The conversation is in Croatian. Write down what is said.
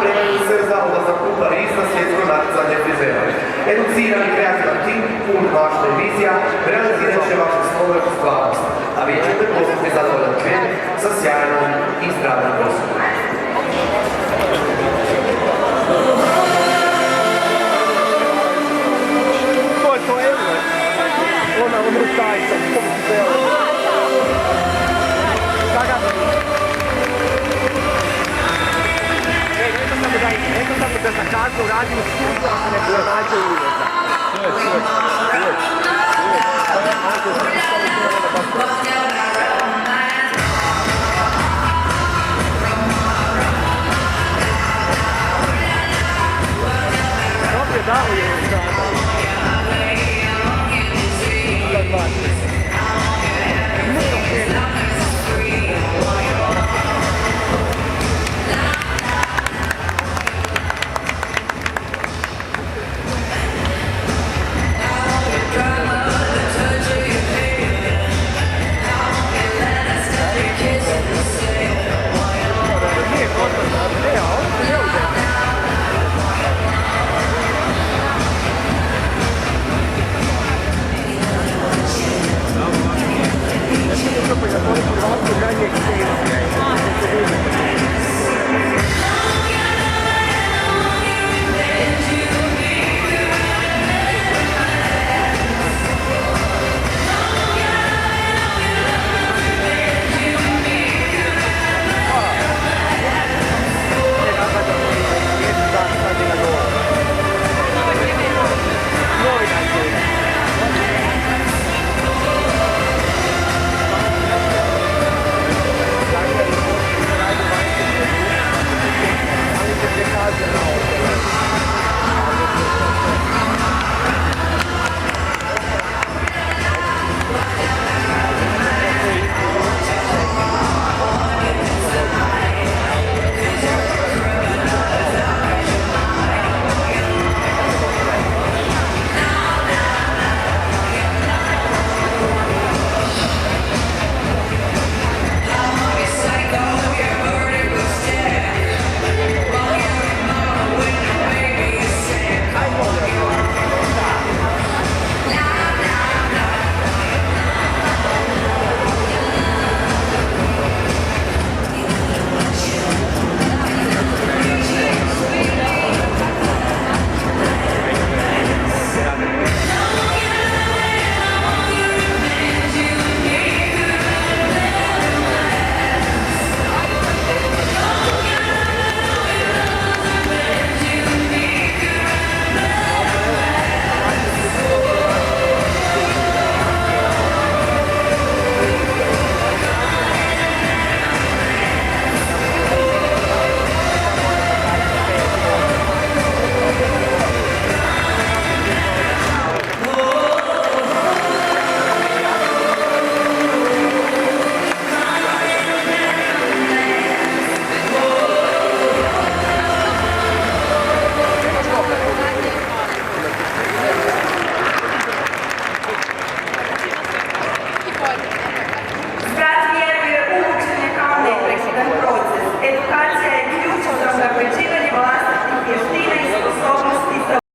pripremaju se za odlazak u Pariz na svjetsko natjecanje frizera. Educiran i kreativan tim, pun vašna vizija, realizirat će vaše snove u stvarnost, a vi ćete postati zadovoljan čovjek sa sjajnom i zdravim poslom. Ona omrutajca, Eto samo da za kaznu radimo studiju, ako ne pronađe uvjeta. To je.